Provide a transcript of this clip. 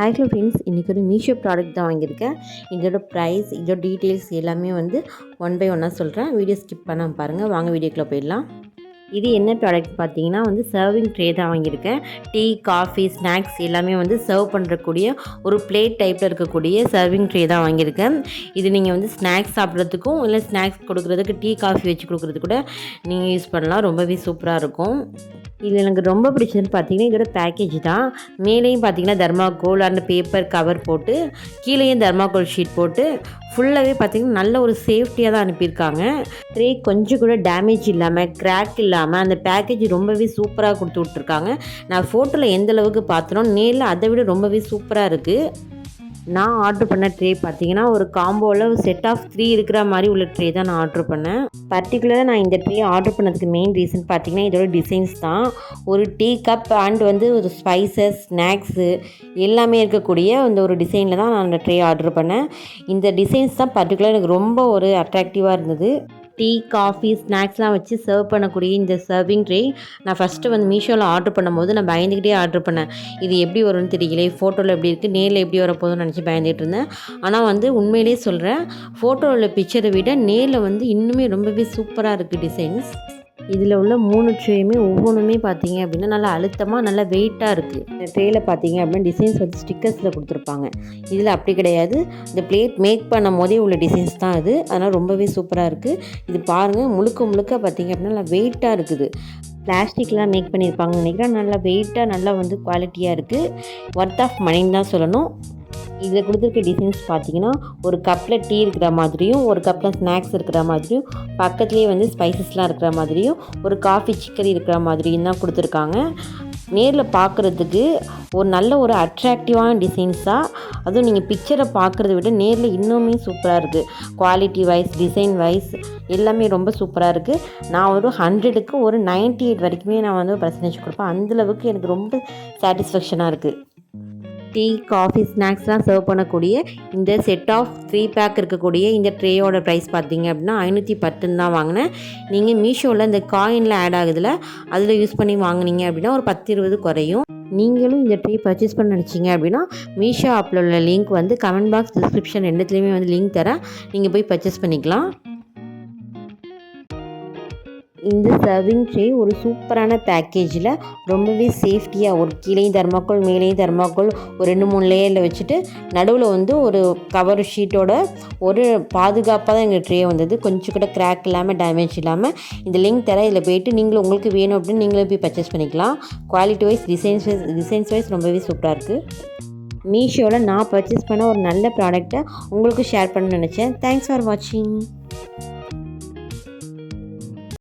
Hi hello friends, இன்றைக்கி ஒரு Meesho product தான் வாங்கியிருக்கேன். இதோட ப்ரைஸ், இதோட டீட்டெயில்ஸ் எல்லாமே வந்து ஒன் பை ஒன்னாக சொல்கிறேன். வீடியோ ஸ்கிப் பண்ணாமல் பாருங்கள். வாங்க வீடியோக்குள்ளே போயிடலாம். இது என்ன ப்ராடக்ட் பார்த்தீங்கன்னா வந்து சர்விங் ட்ரே தான் வாங்கியிருக்கேன். டீ, காஃபி, ஸ்நாக்ஸ் எல்லாமே வந்து சர்வ் பண்ணுறக்கூடிய ஒரு பிளேட் டைப்பில் இருக்கக்கூடிய சர்விங் ட்ரே தான் வாங்கியிருக்கேன். இது நீங்கள் வந்து ஸ்நாக்ஸ் சாப்பிட்றதுக்கும் இல்லை ஸ்நாக்ஸ் கொடுக்குறதுக்கு டீ காஃபி வச்சு கொடுக்குறது கூட நீங்கள் யூஸ் பண்ணலாம். ரொம்பவே சூப்பராக இருக்கும். இதில் எனக்கு ரொம்ப பிடிச்சதுன்னு பார்த்தீங்கன்னா இதோட பேக்கேஜ் தான். மேலேயும் பார்த்தீங்கன்னா தர்மாக்கோல் அந்த பேப்பர் கவர் போட்டு, கீழேயும் தர்மாக்கோல் ஷீட் போட்டு ஃபுல்லாகவே பார்த்திங்கன்னா நல்ல ஒரு சேஃப்டியாக தான் அனுப்பியிருக்காங்க. ட்ரே கொஞ்சம் கூட டேமேஜ் இல்லாமல், கிராக் இல்லாமல் அந்த பேக்கேஜ் ரொம்பவே சூப்பராக கொடுத்து விட்ருக்காங்க. நான் ஃபோட்டோவில் எந்த அளவுக்கு பார்த்தனோ நேரில் அதை விட ரொம்பவே சூப்பராக இருக்குது. நான் ஆர்டர் பண்ண ட்ரே பார்த்தீங்கன்னா ஒரு காம்போவில் செட் ஆஃப் 3 இருக்கிற மாதிரி உள்ள ட்ரே தான் நான் ஆர்டர் பண்ணேன். பர்டிகுலராக நான் இந்த ட்ரே ஆர்டர் பண்ணதுக்கு மெயின் ரீசன் பார்த்தீங்கன்னா இதோட டிசைன்ஸ் தான். ஒரு டீ கப் அண்ட் வந்து ஒரு ஸ்பைசஸ், ஸ்நாக்ஸு எல்லாமே இருக்கக்கூடிய அந்த ஒரு டிசைனில் தான் நான் அந்த ட்ரே ஆர்டர் பண்ணேன். இந்த டிசைன்ஸ் தான் பர்டிகுலராக எனக்கு ரொம்ப ஒரு அட்ராக்டிவாக இருந்தது. டீ, காஃபி, ஸ்நாக்ஸ்லாம் வச்சு சர்வ் பண்ணக்கூடிய இந்த சர்விங் ட்ரே நான் ஃபஸ்ட்டு வந்து மீஷோவில் ஆர்டர் பண்ணும்போது நான் பயந்துக்கிட்டே ஆர்டர் பண்ணேன். இது எப்படி வரும்னு தெரியல, ஃபோட்டோவில் எப்படி இருக்குது, நேரில் எப்படி வரப்போகுதுன்னு நினச்சி பயந்துகிட்டு இருந்தேன். ஆனால் வந்து உண்மையிலே சொல்கிறேன், ஃபோட்டோவில் பிக்சரை விட நேரில் வந்து இன்னுமே ரொம்பவே சூப்பராக இருக்குது டிசைன்ஸ். இதில் உள்ள 3 ட்ரேயுமே ஒவ்வொன்றுமே பார்த்தீங்க அப்படின்னா நல்லா அழுத்தமாக நல்லா வெயிட்டாக இருக்குது. இந்த ட்ரேயில் பார்த்தீங்க அப்படின்னா டிசைன்ஸ் வந்து ஸ்டிக்கர்ஸில் கொடுத்துருப்பாங்க. இதில் அப்படி கிடையாது, இந்த பிளேட் மேக் பண்ணும் போதே உள்ள டிசைன்ஸ் தான் இது. அதனால் ரொம்பவே சூப்பராக இருக்குது. இது பாருங்கள், முழுக்க முழுக்க பார்த்தீங்க அப்படின்னா நல்லா வெயிட்டாக இருக்குது. பிளாஸ்டிக்லாம் மேக் பண்ணியிருப்பாங்கன்னு நினைக்கிறேன். நல்லா வெயிட்டாக நல்லா வந்து குவாலிட்டியாக இருக்குது. ஒர்த் ஆஃப் மணின்னு தான் சொல்லணும். இதில் கொடுத்துருக்க டிசைன்ஸ் பார்த்தீங்கன்னா ஒரு கப்பில் டீ இருக்கிற மாதிரியும், ஒரு கப்பில் ஸ்நாக்ஸ் இருக்கிற மாதிரியும், பக்கத்துலேயே வந்து ஸ்பைசஸ்லாம் இருக்கிற மாதிரியும், ஒரு காஃபி சிக்கரி இருக்கிற மாதிரியும் தான் கொடுத்துருக்காங்க. நேரில் பார்க்குறதுக்கு ஒரு நல்ல ஒரு அட்ராக்டிவான டிசைன்ஸாக, அதுவும் நீங்கள் பிக்சரை பார்க்குறத விட நேரில் இன்னுமே சூப்பராக இருக்குது. குவாலிட்டி வைஸ், டிசைன் வைஸ் எல்லாமே ரொம்ப சூப்பராக இருக்குது. நான் ஒரு 100க்கு ஒரு 98 வரைக்குமே நான் வந்து பர்சன்டேஜ் கொடுப்பேன். அந்தளவுக்கு எனக்கு ரொம்ப சாட்டிஸ்ஃபேக்ஷனாக இருக்குது. டீ, காஃபி, ஸ்நாக்ஸ்லாம் சர்வ் பண்ணக்கூடிய இந்த செட் ஆஃப் 3 பேக் இருக்கக்கூடிய இந்த ட்ரேயோட ப்ரைஸ் பார்த்தீங்க அப்படின்னா 510 தான் வாங்கினேன். நீங்கள் மீஷோவில் இந்த காயினில் ஆட் ஆகுதுல, அதில் யூஸ் பண்ணி வாங்கினீங்க அப்படின்னா ஒரு 10-20 குறையும். நீங்களும் இந்த ட்ரே பர்ச்சேஸ் பண்ண நினச்சிங்க அப்படின்னா மீஷோ ஆப்பில் உள்ள லிங்க் வந்து கமெண்ட் பாக்ஸ், டிஸ்கிரிப்ஷன் ரெண்டுத்துலேயுமே வந்து லிங்க் தரேன். நீங்கள் போய் பர்ச்சேஸ் பண்ணிக்கலாம். இந்த சர்விங் ட்ரே ஒரு சூப்பரான பேக்கேஜில் ரொம்பவே சேஃப்டியாக ஒரு கீழேயும் தர்மாக்கோல், மேலேயும் தர்மாக்கோல் ஒரு 2-3 லேயரில் வச்சுட்டு நடுவில் வந்து ஒரு கவர் ஷீட்டோட ஒரு பாதுகாப்பாக தான் எங்கள் ட்ரே வந்தது. கொஞ்சம் கூட கிராக் இல்லாமல், டேமேஜ் இல்லாமல். இந்த லிங்க் தர, இதில் போய்ட்டு நீங்களும் உங்களுக்கு வேணும் அப்படின்னு நீங்களே போய் பர்ச்சேஸ் பண்ணிக்கலாம். குவாலிட்டி வைஸ், டிசைன்ஸ் வைஸ் ரொம்பவே சூப்பராக இருக்குது. மீஷோவில் நான் பர்ச்சேஸ் பண்ண ஒரு நல்ல ப்ராடக்ட்டை உங்களுக்கு ஷேர் பண்ண நினச்சேன். தேங்க்ஸ் ஃபார் வாட்சிங்.